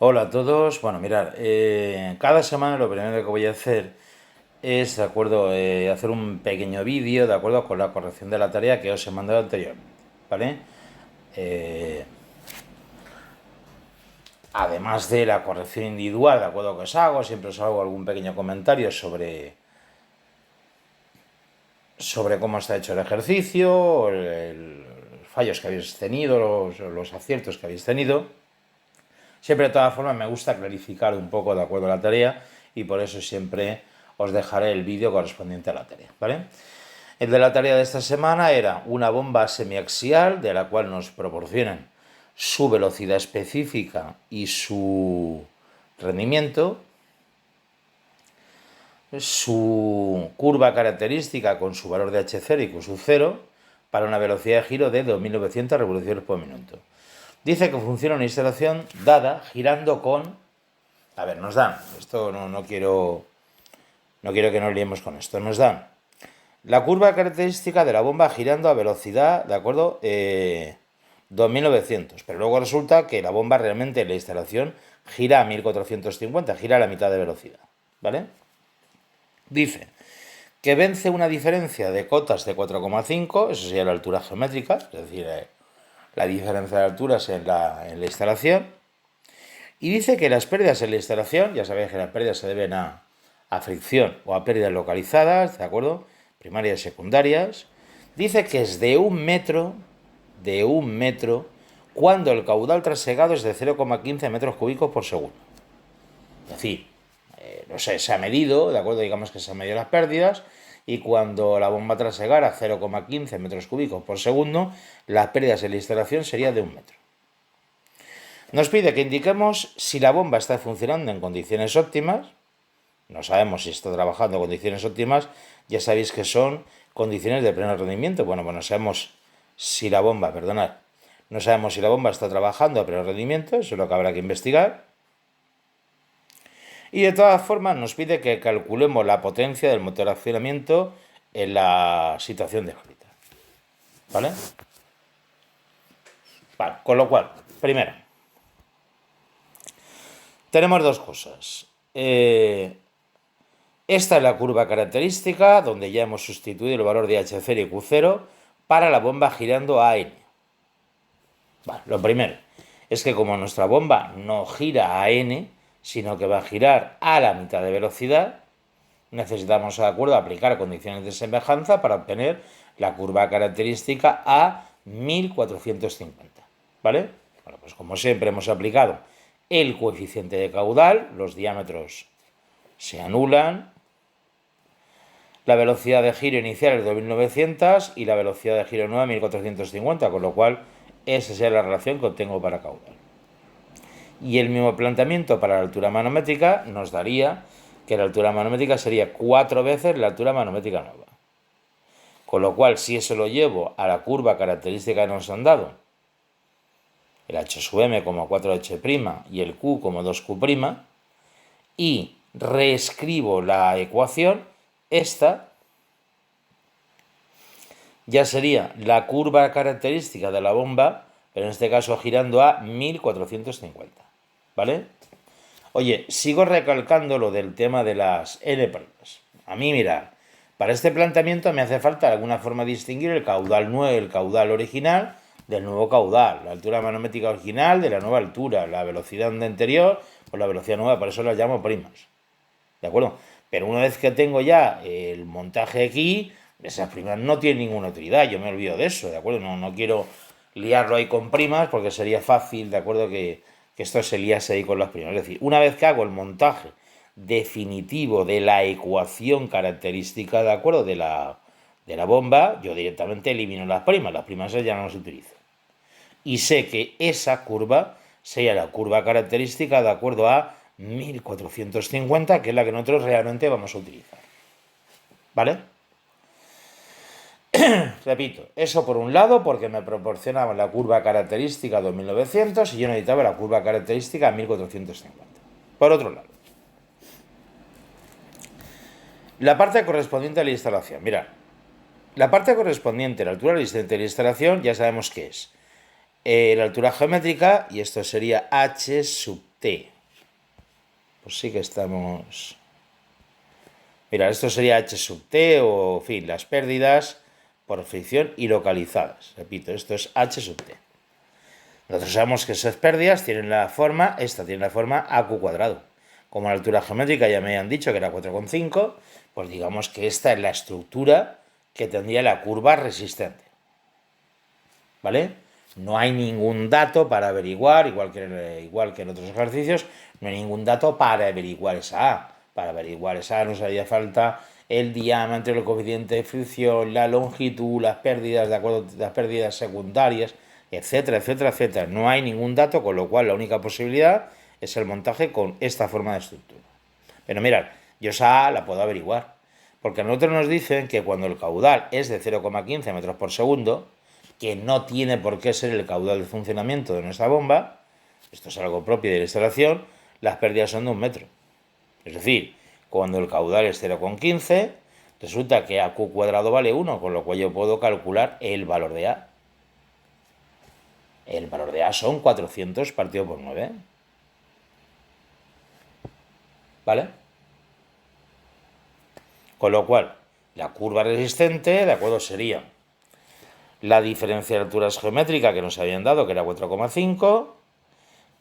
Hola a todos. Bueno, mirad, cada semana lo primero que voy a hacer es, de acuerdo, hacer un pequeño vídeo, de acuerdo, con la corrección de la tarea que os he mandado anteriormente, ¿vale? Eh, Además de la corrección individual, de acuerdo, que os hago, siempre os hago algún pequeño comentario sobre cómo está hecho el ejercicio, los fallos que habéis tenido, los aciertos que habéis tenido. Siempre de todas formas me gusta clarificar un poco de acuerdo a la tarea y por eso siempre os dejaré el vídeo correspondiente a la tarea, ¿vale? El de la tarea de esta semana era una bomba semiaxial de la cual nos proporcionan su velocidad específica y su rendimiento, su curva característica con su valor de H0 y con su cero para una velocidad de giro de 2900 revoluciones por minuto. Dice que funciona una instalación dada girando con... A ver, nos dan, esto no quiero que nos liemos con esto, nos dan la curva característica de la bomba girando a velocidad, ¿de acuerdo? 2900, pero luego resulta que la bomba realmente en la instalación gira a 1450, gira a la mitad de velocidad, ¿vale? Dice que vence una diferencia de cotas de 4,5, eso sería la altura geométrica, es decir, la diferencia de alturas en la instalación. Y dice que las pérdidas en la instalación, ya sabéis que las pérdidas se deben a fricción o a pérdidas localizadas, ¿de acuerdo? Primarias y secundarias. Dice que es de un metro, cuando el caudal trasegado es de 0,15 metros cúbicos por segundo. Es decir, no sé, se ha medido, ¿de acuerdo? Digamos que se han medido las pérdidas y cuando la bomba trasegara 0,15 metros cúbicos por segundo, las pérdidas en la instalación serían de un metro. Nos pide que indiquemos si la bomba está funcionando en condiciones óptimas. No sabemos si está trabajando en condiciones óptimas. Ya sabéis que son condiciones de pleno rendimiento. Bueno, pues no sabemos si la bomba, perdonad, no sabemos si la bomba está trabajando a pleno rendimiento. Eso es lo que habrá que investigar. Y de todas formas nos pide que calculemos la potencia del motor de accionamiento en la situación descrita. ¿Vale? Vale, con lo cual, primero, tenemos dos cosas. Esta es la curva característica donde ya hemos sustituido el valor de H0 y Q0 para la bomba girando a N. Vale, lo primero es que como nuestra bomba no gira a N, sino que va a girar a la mitad de velocidad, necesitamos, de acuerdo, aplicar condiciones de semejanza para obtener la curva característica a 1450. ¿Vale? Bueno, pues como siempre hemos aplicado el coeficiente de caudal, los diámetros se anulan, la velocidad de giro inicial es 2900 y la velocidad de giro nueva 1450, con lo cual esa sería la relación que obtengo para caudal. Y el mismo planteamiento para la altura manométrica nos daría que la altura manométrica sería 4 veces la altura manométrica nueva. Con lo cual, si eso lo llevo a la curva característica que nos han dado, el h sub m como 4h' y el q como 2q', y reescribo la ecuación, esta ya sería la curva característica de la bomba, pero en este caso girando a 1450. ¿Vale? Oye, sigo recalcando lo del tema de las n pruebas. A mí, mirad, para este planteamiento me hace falta de alguna forma distinguir el caudal nuevo, el caudal original del nuevo caudal, la altura manométrica original de la nueva altura, la velocidad onda anterior por la velocidad nueva, por eso las llamo primas. ¿De acuerdo? Pero una vez que tengo ya el montaje aquí, esas primas no tienen ninguna utilidad, yo me olvido de eso, ¿de acuerdo? No quiero liarlo ahí con primas porque sería fácil, ¿de acuerdo? Que esto se liase ahí con las primas. Es decir, una vez que hago el montaje definitivo de la ecuación característica, ¿de acuerdo? De la bomba, yo directamente elimino las primas ya no las utilizo. Y sé que esa curva sería la curva característica de acuerdo a 1450, que es la que nosotros realmente vamos a utilizar. ¿Vale? Repito, eso por un lado, porque me proporcionaba la curva característica 2900 y yo necesitaba la curva característica 1450. Por otro lado, la parte correspondiente a la instalación. Mirad, la parte correspondiente a la altura de la instalación ya sabemos qué es. La altura geométrica, y esto sería h sub t. Pues sí que estamos... Mira, esto sería H sub T o, en fin, las pérdidas por fricción y localizadas. Repito, esto es H sub T. Nosotros sabemos que esas pérdidas tienen la forma, esta tiene la forma AQ cuadrado. Como la altura geométrica ya me han dicho que era 4,5, pues digamos que esta es la estructura que tendría la curva resistente. ¿Vale? No hay ningún dato para averiguar, igual que en otros ejercicios, no hay ningún dato para averiguar esa A. Para averiguar esa A nos haría falta el diámetro, el coeficiente de fricción, la longitud, las pérdidas, de acuerdo, las pérdidas secundarias, etcétera, etcétera, etcétera. No hay ningún dato, con lo cual la única posibilidad es el montaje con esta forma de estructura. Pero mirad, yo esa A la puedo averiguar, porque a nosotros nos dicen que cuando el caudal es de 0,15 metros por segundo, que no tiene por qué ser el caudal de funcionamiento de nuestra bomba, esto es algo propio de la instalación, las pérdidas son de 1 metro. Es decir, cuando el caudal es 0,15, resulta que AQ cuadrado vale 1, con lo cual yo puedo calcular el valor de A. El valor de A son 400 partido por 9. ¿Vale? Con lo cual, la curva resistente, de acuerdo, sería la diferencia de alturas geométrica que nos habían dado, que era 4,5,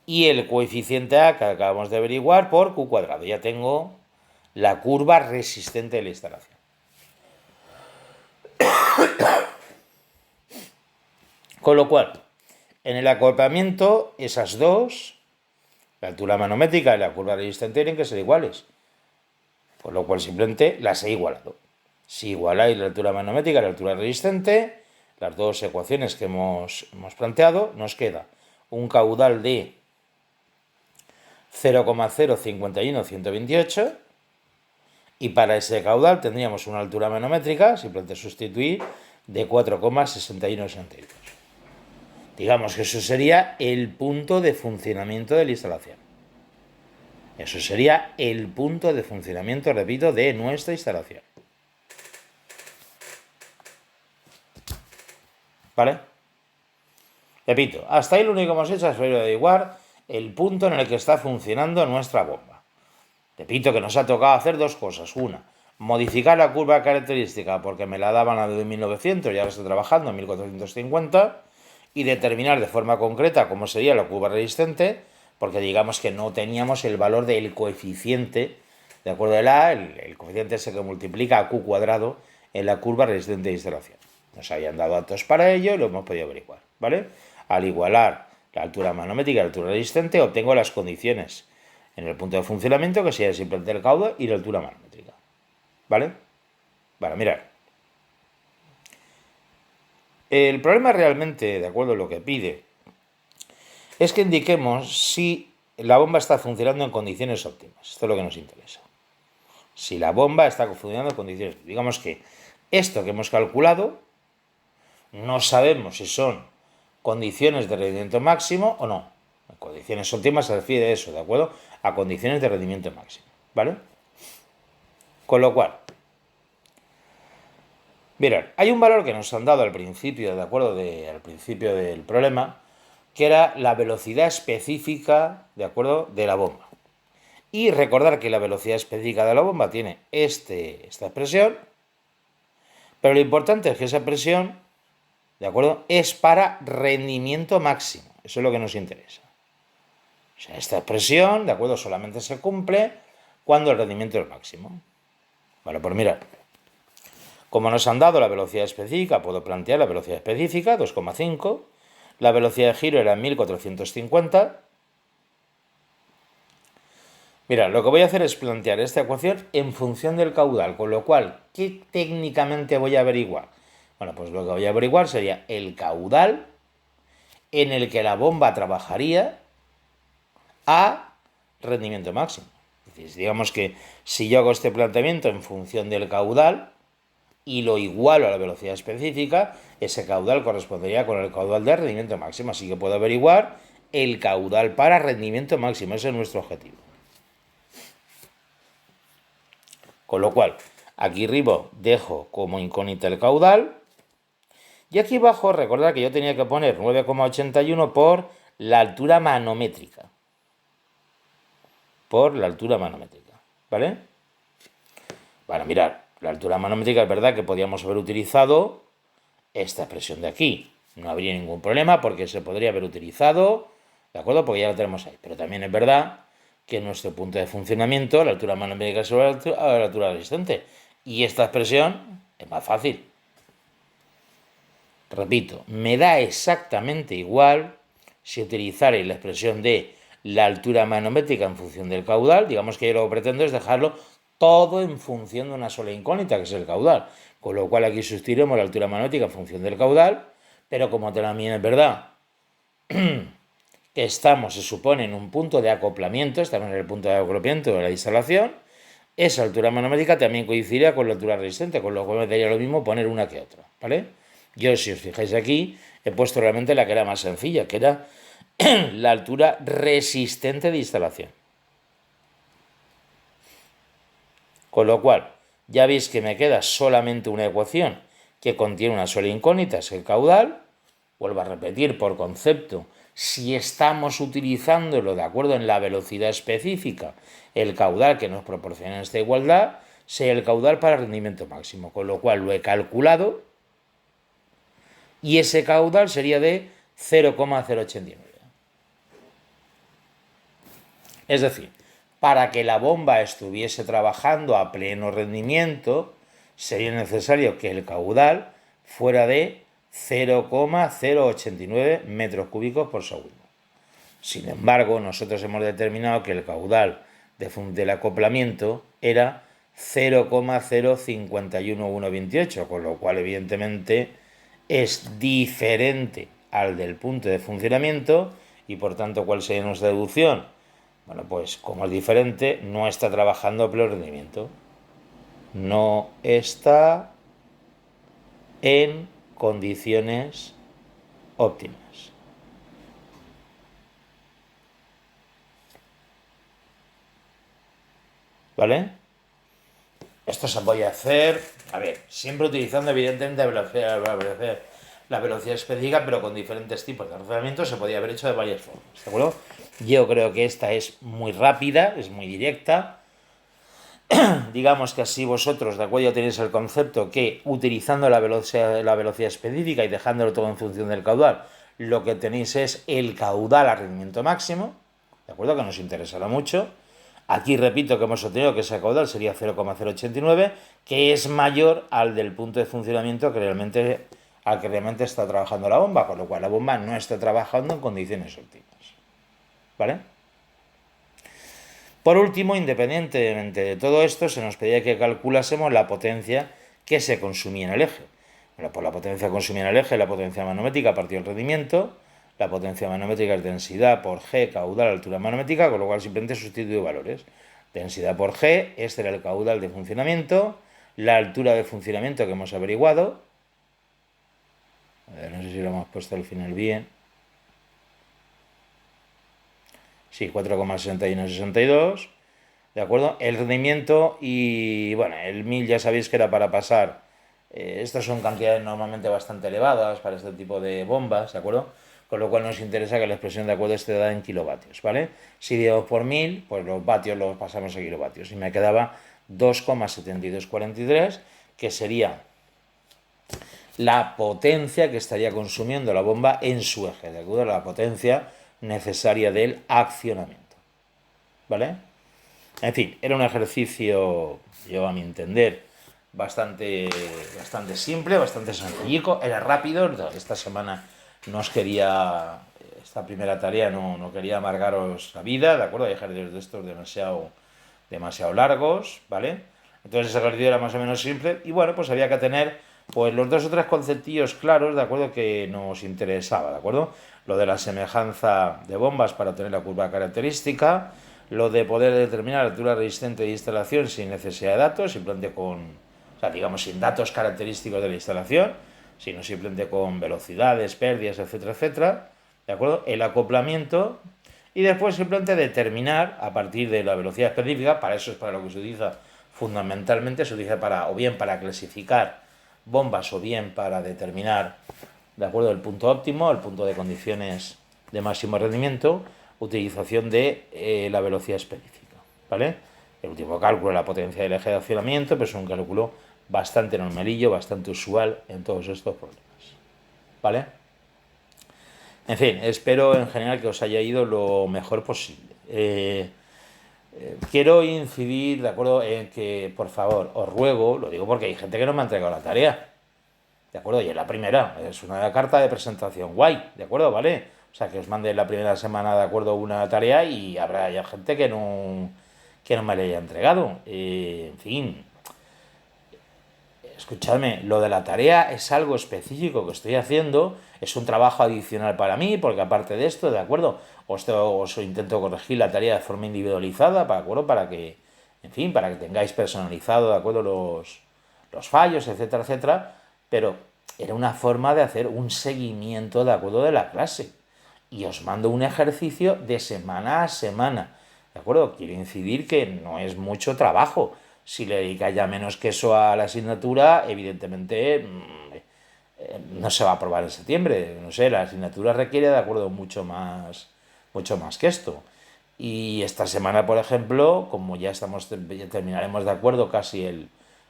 y el coeficiente A que acabamos de averiguar por Q cuadrado. Ya tengo la curva resistente de la instalación. Con lo cual, en el acoplamiento, esas dos, la altura manométrica y la curva resistente, tienen que ser iguales. Con lo cual, simplemente las he igualado. Si igualáis la altura manométrica y la altura resistente, las dos ecuaciones que hemos planteado, nos queda un caudal de 0,051128 y para ese caudal tendríamos una altura manométrica, simplemente sustituir, de 4,6162. Digamos que eso sería el punto de funcionamiento de la instalación. Eso sería el punto de funcionamiento, repito, de nuestra instalación. ¿Vale? Repito, hasta ahí lo único que hemos hecho es averiguar el punto en el que está funcionando nuestra bomba. Repito que nos ha tocado hacer dos cosas. Una, modificar la curva característica porque me la daban a de 1900 y ahora estoy trabajando en 1450 y determinar de forma concreta cómo sería la curva resistente porque digamos que no teníamos el valor del coeficiente, de acuerdo a la, el coeficiente ese que multiplica a Q cuadrado en la curva resistente de instalación. Nos habían dado datos para ello y lo hemos podido averiguar, ¿vale? Al igualar la altura manométrica y la altura resistente, obtengo las condiciones en el punto de funcionamiento, que sería simplemente el caudal y la altura manométrica, ¿vale? Vale, mirad. El problema realmente, de acuerdo a lo que pide, es que indiquemos si la bomba está funcionando en condiciones óptimas. Esto es lo que nos interesa. Si la bomba está funcionando en condiciones... Digamos que esto que hemos calculado, no sabemos si son condiciones de rendimiento máximo o no. En condiciones óptimas se refiere a eso, ¿de acuerdo? A condiciones de rendimiento máximo, ¿vale? Con lo cual, mirad, hay un valor que nos han dado al principio, ¿de acuerdo? Al principio del problema, que era la velocidad específica, ¿de acuerdo?, de la bomba. Y recordar que la velocidad específica de la bomba tiene esta expresión, pero lo importante es que esa expresión, ¿de acuerdo?, es para rendimiento máximo. Eso es lo que nos interesa. O sea, esta expresión, ¿de acuerdo?, solamente se cumple cuando el rendimiento es máximo. Vale, pues mirad. Como nos han dado la velocidad específica, puedo plantear la velocidad específica, 2,5. La velocidad de giro era 1450. Mira, lo que voy a hacer es plantear esta ecuación en función del caudal, con lo cual, ¿qué técnicamente voy a averiguar? Bueno, pues lo que voy a averiguar sería el caudal en el que la bomba trabajaría a rendimiento máximo. Es decir, digamos que si yo hago este planteamiento en función del caudal y lo igualo a la velocidad específica, ese caudal correspondería con el caudal de rendimiento máximo. Así que puedo averiguar el caudal para rendimiento máximo. Ese es nuestro objetivo. Con lo cual, aquí arriba dejo como incógnita el caudal. Y aquí abajo, recordad que yo tenía que poner 9,81 por la altura manométrica. por la altura manométrica, ¿vale? Bueno, mirad, la altura manométrica es verdad que podíamos haber utilizado esta expresión de aquí. No habría ningún problema porque se podría haber utilizado, ¿de acuerdo? Porque ya lo tenemos ahí. Pero también es verdad que en nuestro punto de funcionamiento, la altura manométrica es sobre la altura resistente. Y esta expresión es más fácil. Repito, me da exactamente igual si utilizaréis la expresión de la altura manométrica en función del caudal. Digamos que yo lo que pretendo es dejarlo todo en función de una sola incógnita, que es el caudal. Con lo cual aquí sustituiremos la altura manométrica en función del caudal, pero como también es verdad que estamos, se supone, en un punto de acoplamiento, estamos en el punto de acoplamiento de la instalación, esa altura manométrica también coincidiría con la altura resistente, con lo cual me daría lo mismo poner una que otra, ¿vale? Yo, si os fijáis aquí, he puesto realmente la que era más sencilla, que era la altura resistente de instalación. Con lo cual, ya veis que me queda solamente una ecuación que contiene una sola incógnita, es el caudal. Vuelvo a repetir por concepto, si estamos utilizándolo de acuerdo en la velocidad específica, el caudal que nos proporciona esta igualdad sea el caudal para rendimiento máximo, con lo cual lo he calculado y ese caudal sería de 0,089. Es decir, para que la bomba estuviese trabajando a pleno rendimiento, sería necesario que el caudal fuera de 0,089 metros cúbicos por segundo. Sin embargo, nosotros hemos determinado que el caudal del acoplamiento era 0,051128, con lo cual evidentemente es diferente al del punto de funcionamiento y por tanto, ¿cuál sería nuestra deducción? Bueno, pues como es diferente, no está trabajando a pleno rendimiento. No está en condiciones óptimas. ¿Vale? Esto se puede hacer, a ver, siempre utilizando evidentemente la velocidad específica, pero con diferentes tipos de razonamiento se podía haber hecho de varias formas, ¿de acuerdo? Yo creo que esta es muy rápida, es muy directa. Digamos que así vosotros, de acuerdo, tenéis el concepto que utilizando la velocidad específica y dejándolo todo en función del caudal, lo que tenéis es el caudal a rendimiento máximo, ¿de acuerdo? Que nos interesará mucho. Aquí repito que hemos obtenido que ese caudal sería 0,089, que es mayor al del punto de funcionamiento al que realmente está trabajando la bomba, con lo cual la bomba no está trabajando en condiciones óptimas. ¿Vale? Por último, independientemente de todo esto, se nos pedía que calculásemos la potencia que se consumía en el eje. Bueno, pues la potencia consumida en el eje es la potencia manométrica partido del rendimiento. La potencia manométrica es densidad por G, caudal, altura manométrica, con lo cual simplemente sustituyo valores. Densidad por G, este era el caudal de funcionamiento, la altura de funcionamiento que hemos averiguado. A ver, no sé si lo hemos puesto al final bien. Sí, 4,6162. ¿De acuerdo? El rendimiento y, bueno, el 1000 ya sabéis que era para pasar. Estas son cantidades normalmente bastante elevadas para este tipo de bombas, ¿de acuerdo? Con lo cual nos interesa que la expresión de acuerdo esté dada en kilovatios, ¿vale? Si dividimos por 1000, pues los vatios los pasamos a kilovatios. Y me quedaba 2,7243, que sería la potencia que estaría consumiendo la bomba en su eje, ¿de acuerdo? La potencia necesaria del accionamiento, ¿vale? En fin, era un ejercicio, yo a mi entender, bastante simple, bastante sencillico, era rápido. Esta semana esta primera tarea no quería amargaros la vida, ¿de acuerdo? Hay ejercicios de estos demasiado largos, ¿vale? Entonces ese ejercicio era más o menos simple y bueno, pues había que tener pues los 2 o 3 conceptillos claros, ¿de acuerdo? Que nos interesaba, ¿de acuerdo? Lo de la semejanza de bombas para obtener la curva característica, lo de poder determinar la altura resistente de instalación sin necesidad de datos, simplemente digamos, sin datos característicos de la instalación, sino simplemente con velocidades, pérdidas, etcétera, etcétera, ¿de acuerdo? El acoplamiento y después simplemente determinar a partir de la velocidad específica, para eso es para lo que se utiliza fundamentalmente, se utiliza o bien para clasificar bombas o bien para determinar, de acuerdo, el punto óptimo, el punto de condiciones de máximo rendimiento, utilización de la velocidad específica. ¿vale? El último cálculo es la potencia del eje de accionamiento, pero es un cálculo bastante normalillo, bastante usual en todos estos problemas, ¿vale? En fin, espero en general que os haya ido lo mejor posible. Quiero incidir, ¿de acuerdo?, en que, por favor, os ruego, lo digo porque hay gente que no me ha entregado la tarea, ¿de acuerdo? Y es la primera, es una carta de presentación guay, ¿de acuerdo? ¿Vale? O sea, que os mande la primera semana, ¿de acuerdo?, una tarea y habrá ya gente que no me la haya entregado. En fin, escuchadme, lo de la tarea es algo específico que estoy haciendo, es un trabajo adicional para mí, porque aparte de esto, ¿de acuerdo? Os intento corregir la tarea de forma individualizada, ¿de acuerdo? Para que, en fin, para que tengáis personalizado, ¿de acuerdo?, los fallos, etcétera, etcétera, pero era una forma de hacer un seguimiento, ¿de acuerdo?, de la clase. Y os mando un ejercicio de semana a semana, ¿de acuerdo? Quiero incidir que no es mucho trabajo. Si le dedicáis ya menos que eso a la asignatura, evidentemente no se va a aprobar en septiembre. No sé, la asignatura requiere, de acuerdo, mucho más que esto. Y esta semana, por ejemplo, como ya terminaremos de acuerdo casi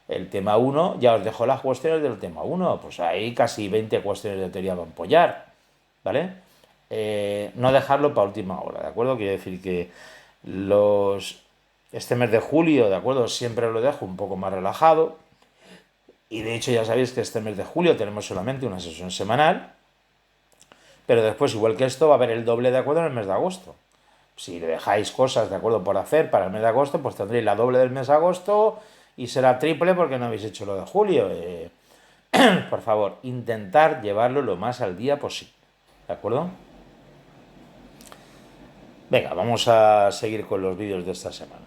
el tema uno, ya os dejo las cuestiones del tema uno. Pues hay casi 20 cuestiones de teoría para apoyar, ¿vale? No dejarlo para última hora, ¿de acuerdo? Quiere decir que los, este mes de julio, ¿de acuerdo?, siempre lo dejo un poco más relajado. Y de hecho ya sabéis que este mes de julio tenemos solamente una sesión semanal. Pero después, igual que esto, va a haber el doble, ¿de acuerdo?, en el mes de agosto. Si le dejáis cosas, ¿de acuerdo?, por hacer para el mes de agosto, pues tendréis la doble del mes de agosto y será triple porque no habéis hecho lo de julio. Por favor, intentar llevarlo lo más al día posible. ¿De acuerdo? Venga, vamos a seguir con los vídeos de esta semana.